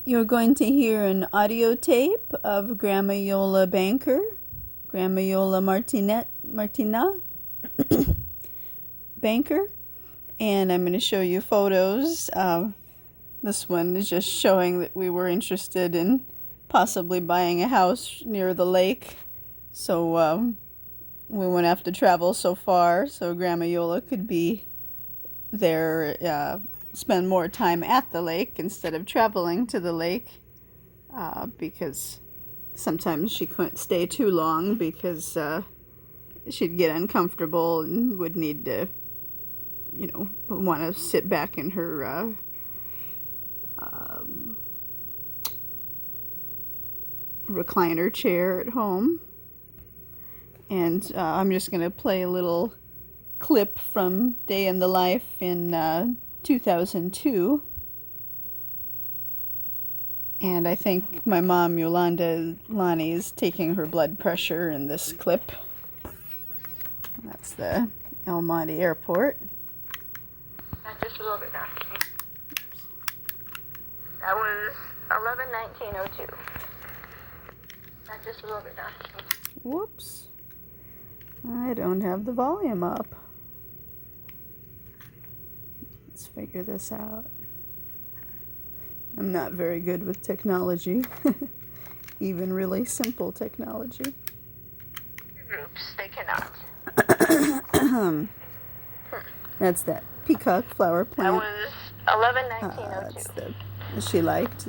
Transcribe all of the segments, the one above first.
You're going to hear an audio tape of Grandma Iole Banker, Grandma Iole Martinat Banker, and I'm going to show you photos. This one is just showing that we were interested in possibly buying a house near the lake, so we wouldn't have to travel so far, so Grandma Iole could be there, spend more time at the lake instead of traveling to the lake, because sometimes she couldn't stay too long because she'd get uncomfortable and would need to, want to sit back in her recliner chair at home. And I'm just going to play a little clip from Day in the Life in 2002. And I think my mom, Yolanda Lonnie, is taking her blood pressure in this clip. That's the El Monte Airport. Just a little bit down. That was 11/19/02. Just a little bit down. Whoops. I don't have the volume up. Let's figure this out. I'm not very good with technology, even really simple technology. Groups, they cannot. That's that peacock flower That plant. was 11/19/02. That's the she liked.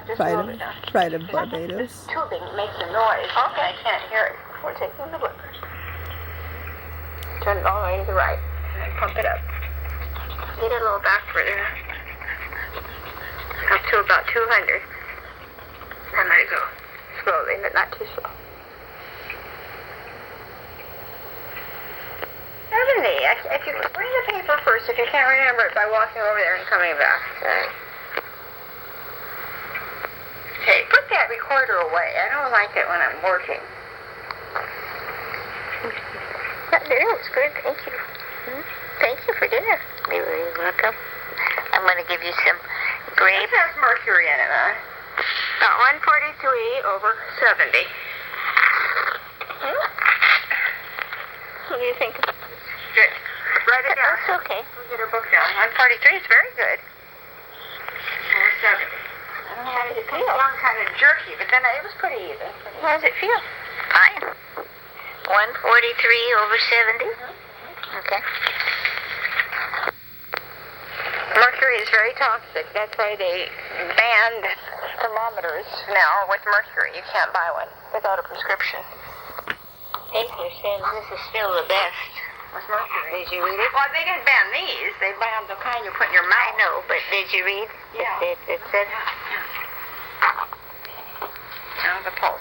Just a little bit down. Pride of Barbados. Tubing makes a noise. Okay, I can't hear it. We're taking the blood pressure. Turn it all the way to the right, and then pump it up. Get it a little back further. Up to about 200. And let it go. Slowly, but not too slow. 70. If you bring the paper first, if you can't remember it, by walking over there and coming back. Okay, put that recorder away. I don't like it when I'm working. Dinner was good, thank you. Thank you for dinner. You're welcome. I'm going to give you some grapes. This has mercury in it, huh? About 143/70. What do you think? Good. Write it down. That's okay. We'll get her book down. 143 is very good. Over 70. I don't know how does it feel. It sounds kind of jerky, but then it was pretty even. How does it feel? Fine. 143/70. Okay. Mercury is very toxic. That's why they banned thermometers now with mercury. You can't buy one without a prescription. Paper says this is still the best. With mercury. Did you read it? Well, they didn't ban these. They banned the kind you put in your mouth. I know, but did you read? Yeah. It said. Now the pulse.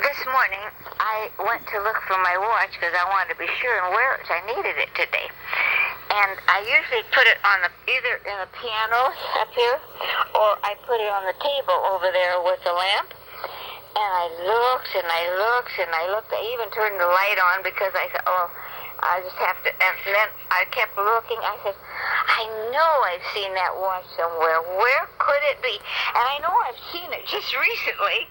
This morning, I went to look for my watch because I wanted to be sure and wear it. I needed it today. And I usually put it on either in the piano up here, or I put it on the table over there with the lamp. And I looked and I looked and I looked. I even turned the light on because I said, oh, I just have to. And then I kept looking. I said, I know I've seen that watch somewhere. Where could it be? And I know I've seen it just recently.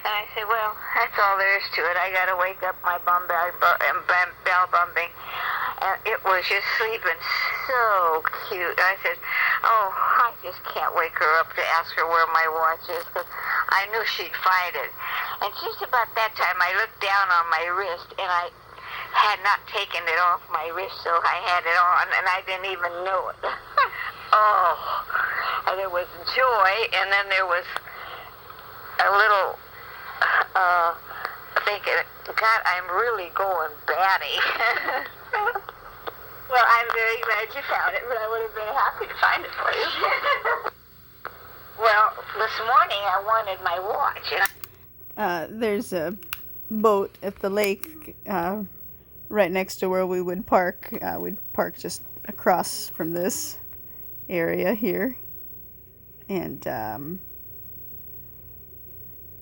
And I said, well, that's all there is to it. I got to wake up my bell bumping. And it was just sleeping so cute. I said, oh, I just can't wake her up to ask her where my watch is because I knew she'd find it. And just about that time, I looked down on my wrist, and I had not taken it off my wrist, so I had it on, and I didn't even know it. Oh, and there was joy, and then there was a little thinking, God, I'm really going batty. Well, I'm very glad you found it, but I would have been happy to find it for you. Well, this morning I wanted my watch. There's a boat at the lake right next to where we would park. We'd park just across from this area here. And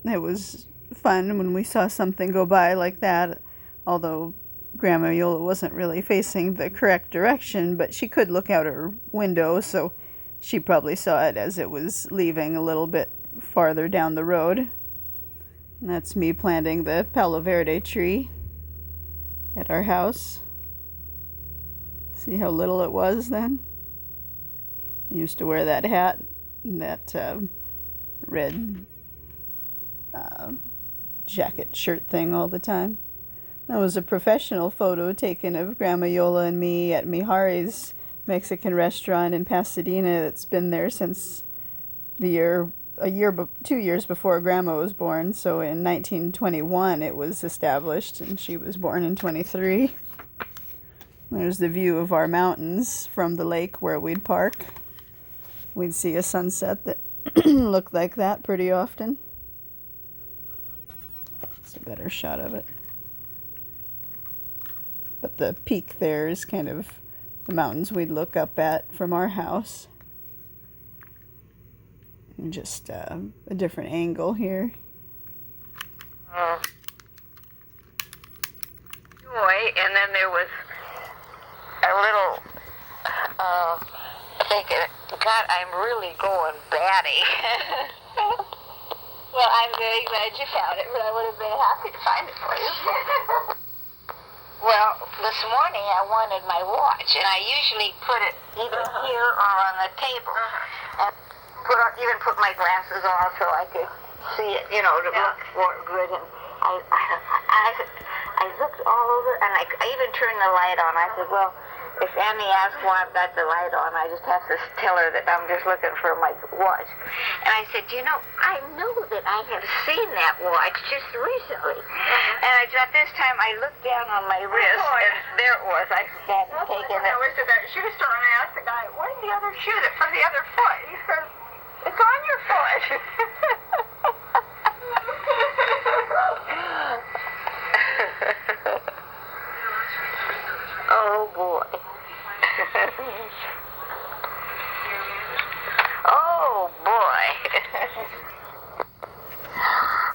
it was fun when we saw something go by like that, although Grandma Iole wasn't really facing the correct direction, but she could look out her window, so she probably saw it as it was leaving a little bit farther down the road. And that's me planting the Palo Verde tree at our house. See how little it was then? I used to wear that hat and that red jacket shirt thing all the time. That was a professional photo taken of Grandma Iole and me at Mihari's Mexican restaurant in Pasadena that's been there since 2 years before Grandma was born. So in 1921 it was established, and she was born in 23. There's the view of our mountains from the lake where we'd park. We'd see a sunset that looked like that pretty often. It's a better shot of it. But the peak there is kind of the mountains we'd look up at from our house. And just a different angle here. Joy, and then there was a little thinking, God, I'm really going batty. Well, I'm very glad you found it, but I would have been happy to find it for you. Well, this morning I wanted my watch, and I usually put it either here or on the table. And even put my glasses on so I could see it, to look for it good. And I looked all over, and I even turned the light on. I said, well, if Annie asks why I've got the light on, I just have to tell her that I'm just looking for my watch. And I said, I know that I have seen that watch just recently. And at this time, I looked down on my wrist, and there it was. I hadn't taken it. I was at that shoe store, and I asked the guy, where's the other shoe that's from the other foot? He says, it's on your foot. Oh, boy. Oh, boy.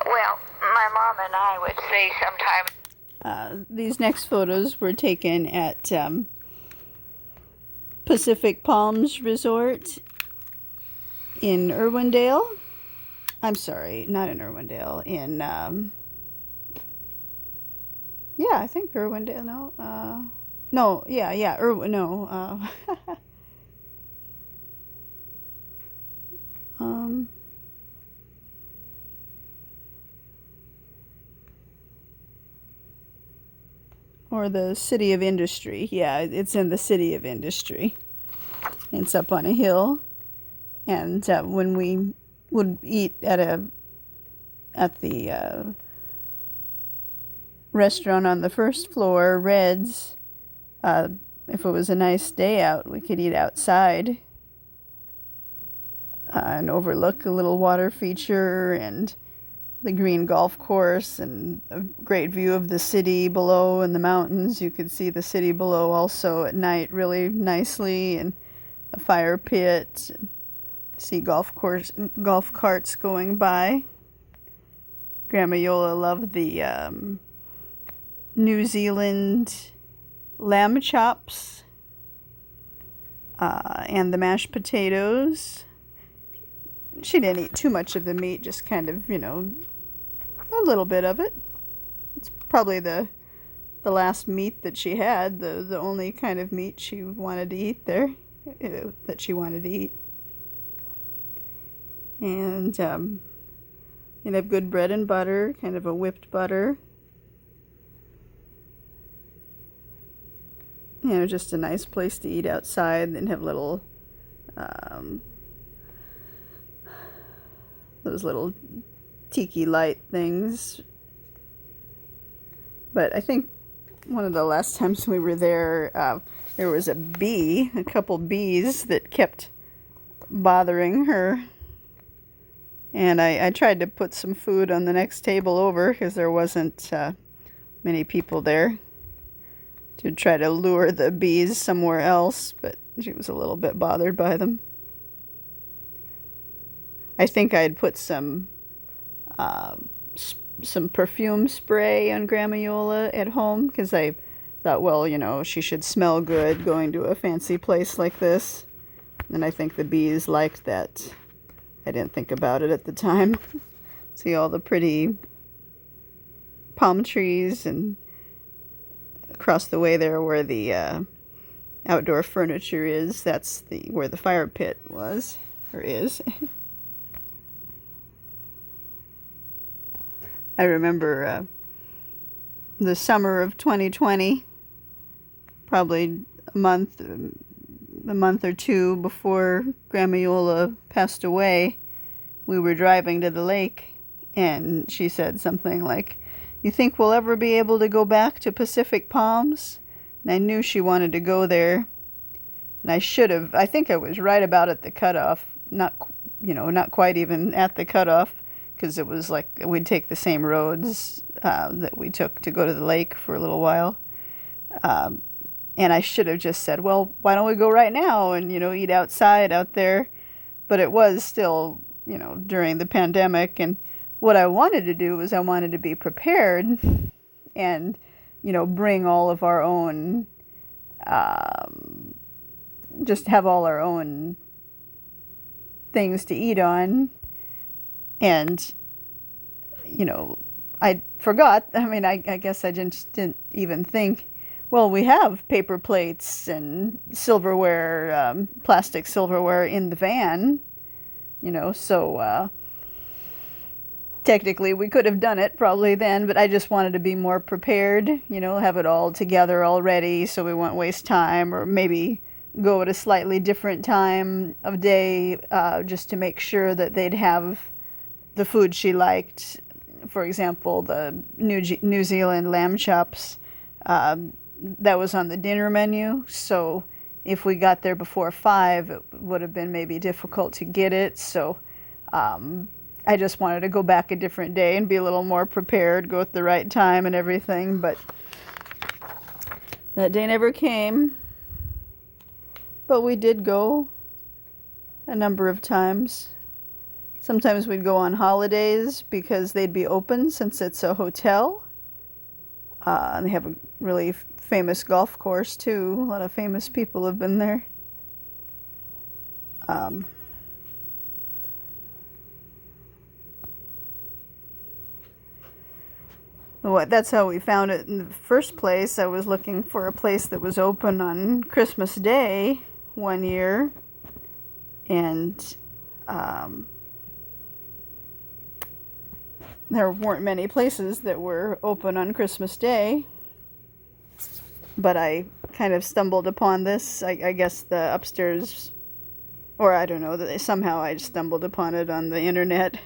Well, my mom and I would say sometimes. These next photos were taken at Pacific Palms Resort in Irwindale. I'm sorry, not in Irwindale. In, I think Irwindale, no. No, no. Or the City of Industry. Yeah, it's in the City of Industry. It's up on a hill. And when we would eat at the restaurant on the first floor, Red's, if it was a nice day out, we could eat outside and overlook a little water feature and the green golf course and a great view of the city below and the mountains. You could see the city below also at night really nicely, and a fire pit, and see golf carts going by. Grandma Iole loved the New Zealand lamb chops and the mashed potatoes. She didn't eat too much of the meat, just kind of, a little bit of it. It's probably the last meat that she had, the only kind of meat she wanted to eat there, that she wanted to eat. And you'd have good bread and butter, kind of a whipped butter. Just a nice place to eat outside, and have little those little tiki light things. But I think one of the last times we were there, there was a couple bees that kept bothering her. And I tried to put some food on the next table over because there wasn't many people there, to try to lure the bees somewhere else, but she was a little bit bothered by them. I think I had put some perfume spray on Grandma Iole at home because I thought, well, she should smell good going to a fancy place like this. And I think the bees liked that. I didn't think about it at the time. See all the pretty palm trees, and across the way there where the outdoor furniture is, that's where the fire pit was, or is. I remember the summer of 2020, probably a month or two before Grandma Iole passed away, we were driving to the lake, and she said something like, "You think we'll ever be able to go back to Pacific Palms?" And I knew she wanted to go there, and I think I was right about at the cutoff, not quite even at the cutoff, because it was like we'd take the same roads that we took to go to the lake for a little while. And I should have just said, well, why don't we go right now and, eat outside out there? But it was still, during the pandemic. And what I wanted to do was I wanted to be prepared and, bring all of our own, just have all our own things to eat on. And, I forgot. I mean, I guess I didn't even think, well, we have paper plates and silverware, plastic silverware in the van, so technically we could have done it probably then, but I just wanted to be more prepared, have it all together already so we won't waste time, or maybe go at a slightly different time of day, just to make sure that they'd have the food she liked. For example, the New Zealand lamb chops, that was on the dinner menu, so if we got there before 5, it would have been maybe difficult to get it. So I just wanted to go back a different day and be a little more prepared, go at the right time and everything, but that day never came. But we did go a number of times. Sometimes we'd go on holidays because they'd be open since it's a hotel. And they have a really famous golf course too. A lot of famous people have been there. That's how we found it in the first place. I was looking for a place that was open on Christmas Day one year, and there weren't many places that were open on Christmas Day, but I kind of stumbled upon this. I guess the upstairs, or I don't know, that somehow I stumbled upon it on the internet.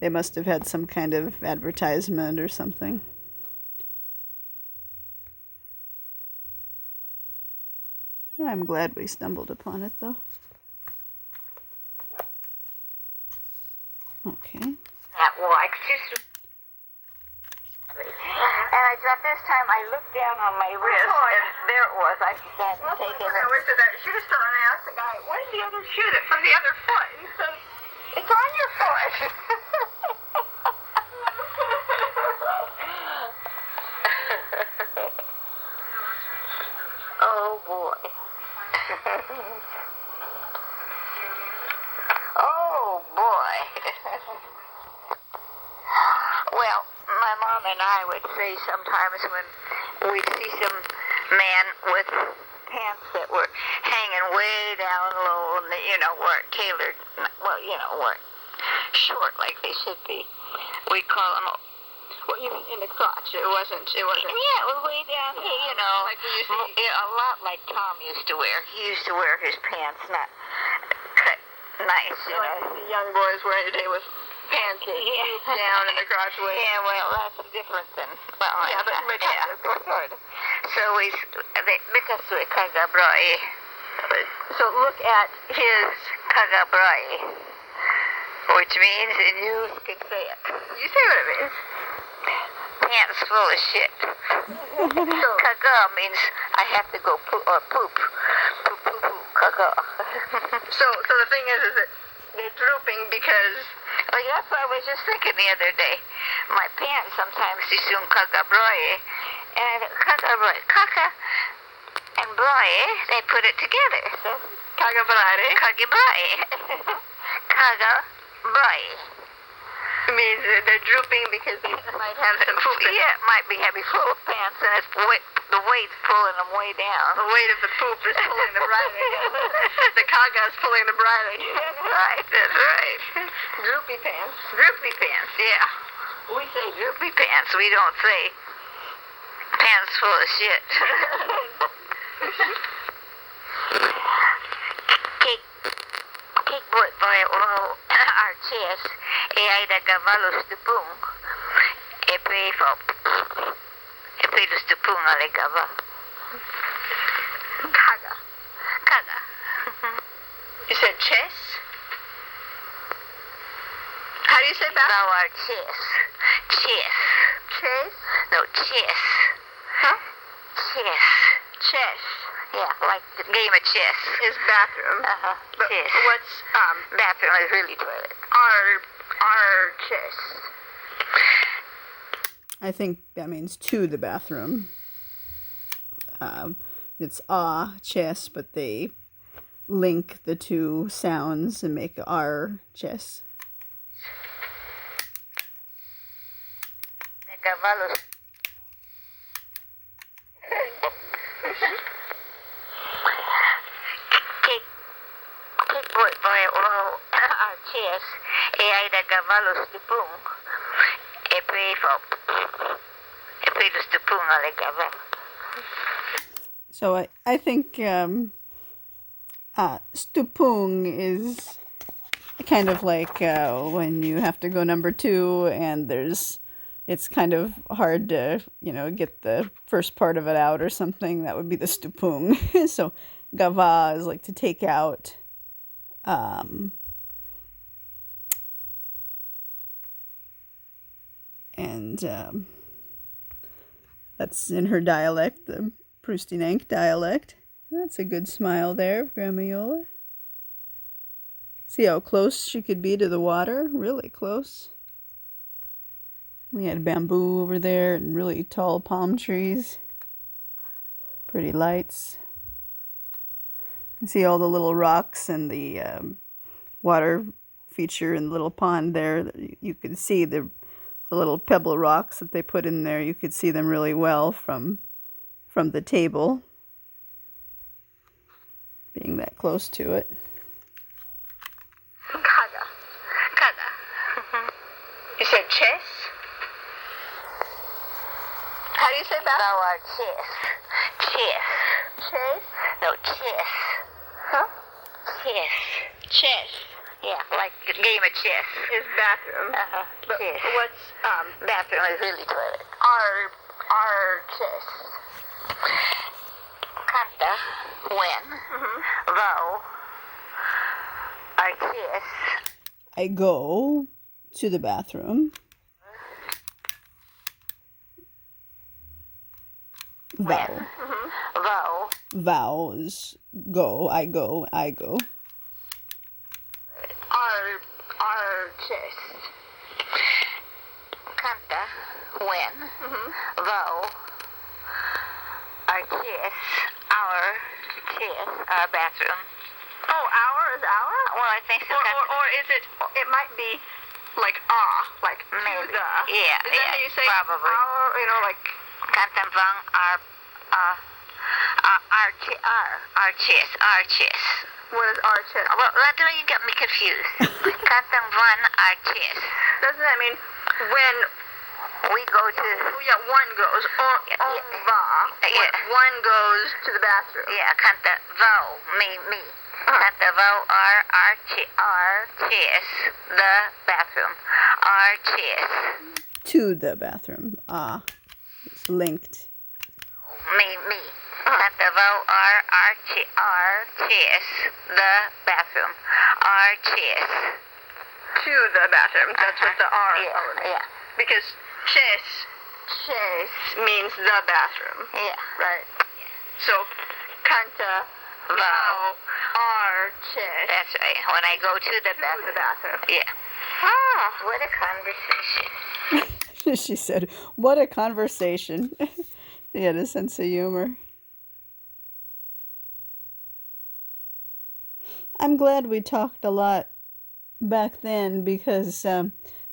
They must have had some kind of advertisement or something. I'm glad we stumbled upon it, though. Okay. That walks just. And at this time, I looked down on my wrist, and there it was. I hadn't taken it. I went to that shoe store and I asked the guy, "Where's the other shoe that's from the other foot?" He said, "It's on your foot." Oh boy. Oh boy. Well, my mom and I would say sometimes when we'd see some man with pants that were hanging way down low and weren't tailored, weren't short like they should be, we'd call them, well, you mean in the crotch? It wasn't. Yeah, it was way down here, like we used to, a lot like Tom used to wear. He used to wear his pants not cut nice, like the young boys wear today with pants down in the crotch way. Yeah, well, that's different than, well, yeah, but sort of. So because we kagabrai. So look at his kagabrai, which means, and you can say it. You say what it means. Pants full of shit. Kaga means I have to go poop. Poop, kaga. So the thing is that they're drooping because, well, that's what I was just thinking the other day. My pants sometimes assume kagabroye, and kagabroye, kaka, and brae, they put it together. So, kaga brae. Kaga brae. Kaga brae. It means they're drooping because they might have some poop. Yeah, it might be heavy full of pants, and it's the weight's pulling them way down. The weight of the poop is pulling the bride again. The kaga is pulling the bride again. That's right, that's right. Droopy pants. Droopy pants, yeah. We say droopy pants. We don't say pants full of shit. Cake bought by all our chest, e ai da cavallo stupung, e poi lo stupung alle cava. Kaga. Kaga. You said chess? How do you say that? Thou art chess. Chess. Chess? No, chess. Huh? Chess. Chess. Yeah, like the game of chess. Is bathroom. Uh-huh. But Chess. what's Bathroom is really toilet. our chess? I think that means to the bathroom. It's chess, but they link the two sounds and make our chess. The cavallo. Cake bought by all our chess, e ai da cavallo stupung, e poi lo stupung alle cava. So I think stupung is kind of like when you have to go number 2 and it's kind of hard to, get the first part of it out or something. That would be the stupung. So gava is like to take out. And that's in her dialect, the Prustinenk dialect. That's a good smile there, Grandma Iole. See how close she could be to the water? Really close. We had bamboo over there and really tall palm trees. Pretty lights. You see all the little rocks and the water feature in the little pond there. You could see the little pebble rocks that they put in there. You could see them really well from the table, being that close to it. Kaga. Kaga. You said chess? How do you say that? Thou art chess. Chess. Chess? No, chess. Huh? Chess. Chess. Yeah, like the game of chess. Is bathroom. Uh-huh. But Chess. what's Bathroom is really toilet. our chess? Kanta, when, thou, art chess. I go to the bathroom. Vow. Thou, Vows. Go. I go. I go. Our chess. Kanta, when, thou, art chess, our bathroom. Oh, our is our? Well, I think so. Or is it? It might be like like Maybe. to the. Yeah, Is that how you say probably. our? Like. Kanta vang our chess. What is our chess? Well, that's where you got me confused. Kanta van our chess. Doesn't that mean when We go to. one goes on va? Yeah. One goes to the bathroom. Yeah, kanta vau, me. Kanta vau our chess, the bathroom. Our chess. To the bathroom. It's linked. Me. Kanta vau our chess, the bathroom. Our chess. To the bathroom. That's what the R. Yeah. Because chess means the bathroom. Yeah. Right. So, kanta vau our chess. That's right. When I go to the To the bathroom. Yeah. What a conversation. She said, "What a conversation." She had a sense of humor. I'm glad we talked a lot back then because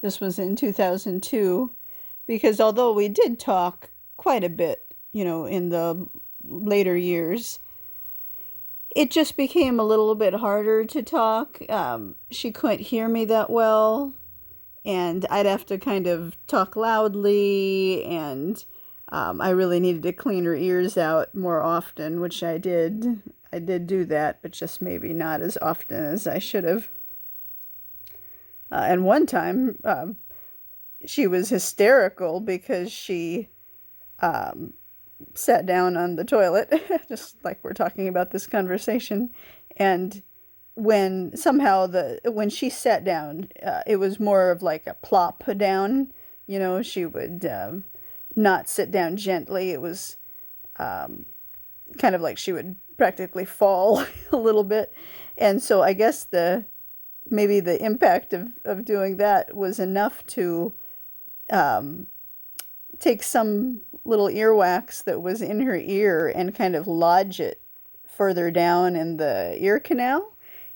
this was in 2002. Because although we did talk quite a bit, in the later years, it just became a little bit harder to talk. She couldn't hear me that well, and I'd have to kind of talk loudly, and I really needed to clean her ears out more often, which I did. I did do that, but just maybe not as often as I should have. And one time, she was hysterical because she sat down on the toilet, just like we're talking about this conversation, and when she sat down, it was more of like a plop down. She would not sit down gently. It was kind of like she would practically fall a little bit, and so I guess maybe the impact of doing that was enough to take some little earwax that was in her ear and kind of lodge it further down in the ear canal.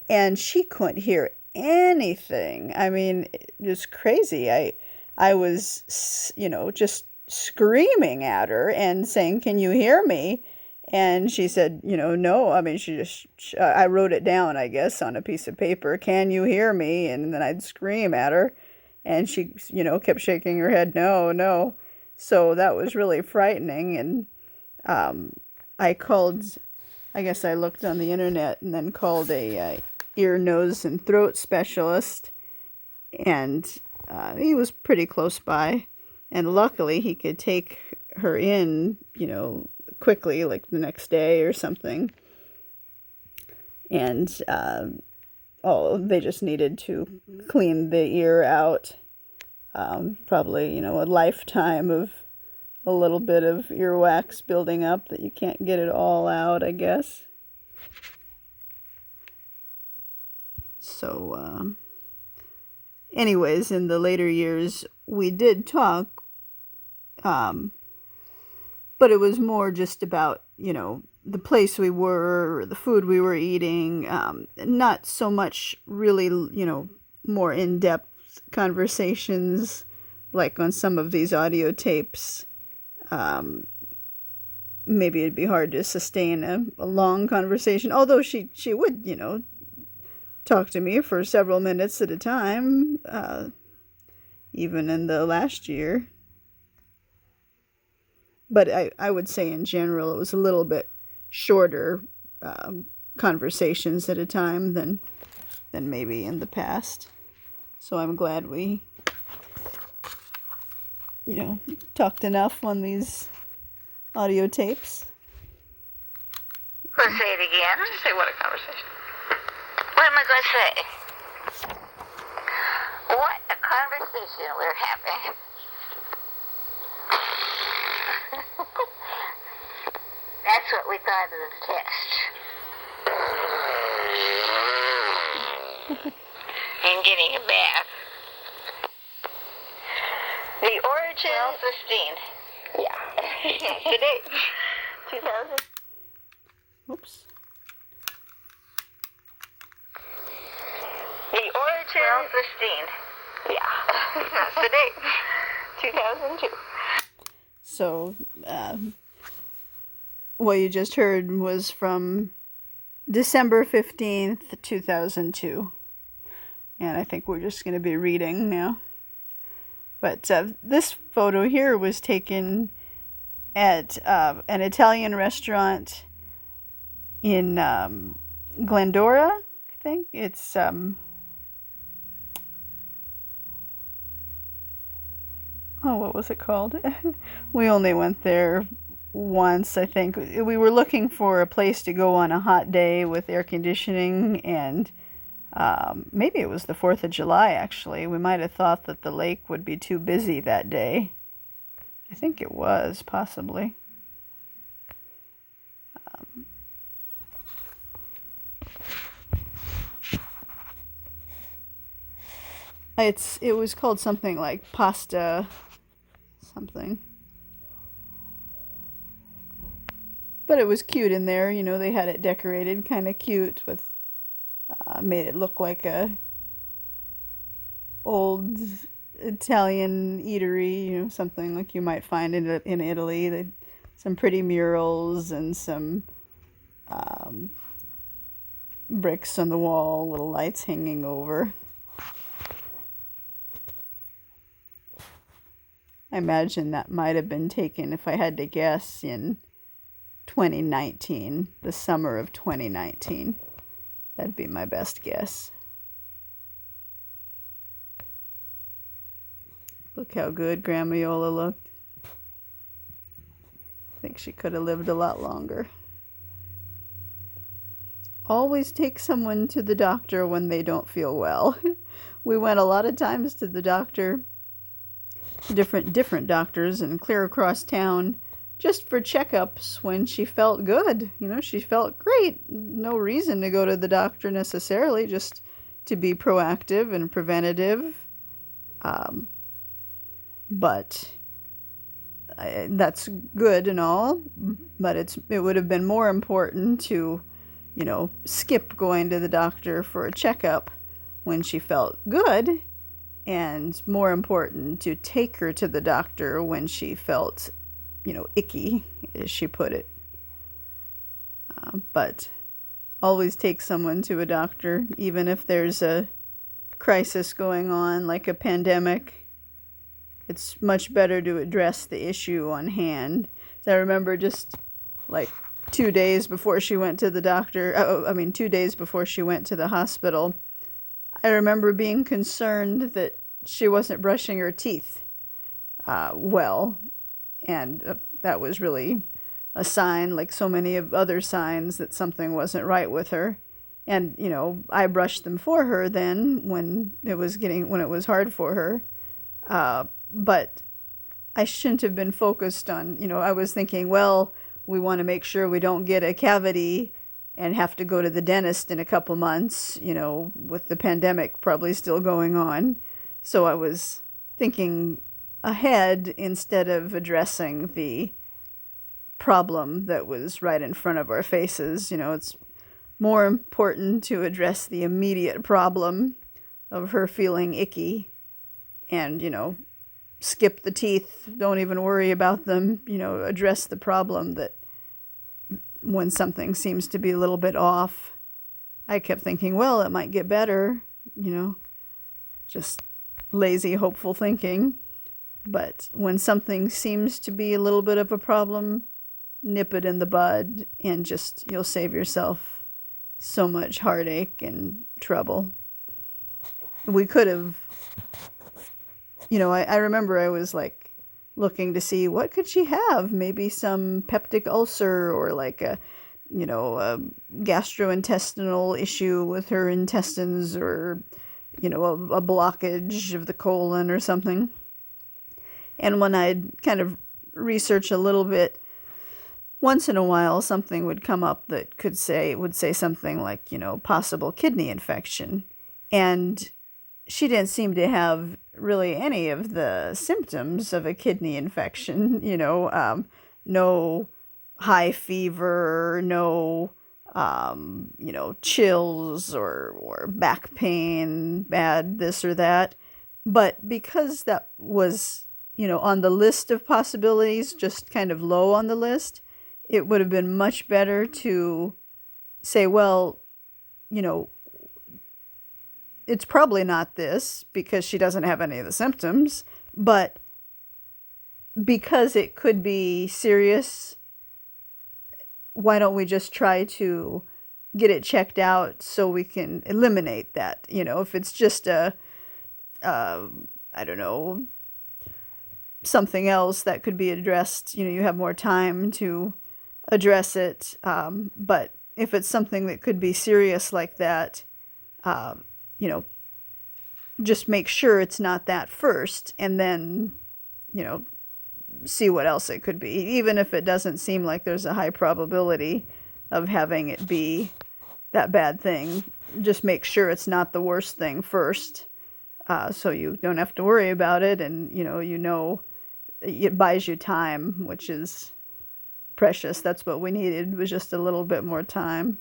And she couldn't hear anything. I mean, it was crazy. I was, just screaming at her and saying, "Can you hear me?" And she said, no. I mean, I wrote it down, I guess, on a piece of paper. "Can you hear me?" And then I'd scream at her. And she, kept shaking her head, "No, no." So that was really frightening. And I called, I guess I looked on the internet and then called a ear, nose, and throat specialist. And he was pretty close by. And luckily he could take her in, quickly, like the next day or something. And they just needed to clean the ear out. Probably, a lifetime of a little bit of earwax building up that you can't get it all out, I guess. So, anyways, in the later years, we did talk, but it was more just about, the place we were, or the food we were eating, not so much really, more in-depth conversations like on some of these audio tapes. Maybe it'd be hard to sustain a long conversation, although she would, talk to me for several minutes at a time, even in the last year. But I would say in general it was a little bit shorter conversations at a time than maybe in the past. So I'm glad we, talked enough on these audio tapes. Let's say it again. Say what a conversation. What am I going to say? What a conversation we're having. That's what we thought of the test. And getting a bath. The origin. 12:15. Yeah. Today. 2000. Oops. The origin. 12:15. Yeah. That's the date. 2002. So, what you just heard was from December 15th, 2002. And I think we're just going to be reading now. But this photo here was taken at an Italian restaurant in Glendora, I think. It's what was it called? We only went there once, I think. We were looking for a place to go on a hot day with air conditioning, and maybe it was the 4th of July, actually. We might have thought that the lake would be too busy that day. I think it was, possibly. It was called something like pasta something. But it was cute in there, they had it decorated kind of cute with Made it look like a old Italian eatery, something like you might find in Italy. Some pretty murals and some bricks on the wall, little lights hanging over. I imagine that might have been taken, if I had to guess, in 2019, the summer of 2019. That'd be my best guess. Look how good Grandma Iole looked. I think she could have lived a lot longer. Always take someone to the doctor when they don't feel well. We went a lot of times to the doctor, different doctors, and clear across town just for checkups when she felt good. She felt great. No reason to go to the doctor necessarily, just to be proactive and preventative. But that's good and all, but it would have been more important to, skip going to the doctor for a checkup when she felt good, and more important to take her to the doctor when she felt, icky, as she put it. But always take someone to a doctor, even if there's a crisis going on, like a pandemic. It's much better to address the issue on hand. So I remember just like 2 days before she went to the doctor, 2 days before she went to the hospital, I remember being concerned that she wasn't brushing her teeth well. And that was really a sign, like so many of other signs, that something wasn't right with her. And, I brushed them for her then when it was hard for her. But I shouldn't have been focused on, I was thinking, well, we want to make sure we don't get a cavity and have to go to the dentist in a couple months, with the pandemic probably still going on. So I was thinking ahead instead of addressing the problem that was right in front of our faces. It's more important to address the immediate problem of her feeling icky and, skip the teeth, don't even worry about them, address the problem that when something seems to be a little bit off. I kept thinking, well, it might get better, just lazy, hopeful thinking. But when something seems to be a little bit of a problem, nip it in the bud, and you'll save yourself so much heartache and trouble. We could have, I remember I was like looking to see what could she have, maybe some peptic ulcer or like a gastrointestinal issue with her intestines, or a blockage of the colon or something. And when I'd kind of research a little bit, once in a while something would come up that would say something like, possible kidney infection. And she didn't seem to have really any of the symptoms of a kidney infection, no high fever, no, chills or back pain, bad this or that. But because that was, on the list of possibilities, just kind of low on the list, it would have been much better to say, well, it's probably not this because she doesn't have any of the symptoms, but because it could be serious, why don't we just try to get it checked out so we can eliminate that? If it's just I don't know, something else that could be addressed, you have more time to address it. But if it's something that could be serious like that, just make sure it's not that first, and then, see what else it could be. Even if it doesn't seem like there's a high probability of having it be that bad thing, just make sure it's not the worst thing first, so you don't have to worry about it, and, it buys you time, which is precious. That's what we needed, was just a little bit more time.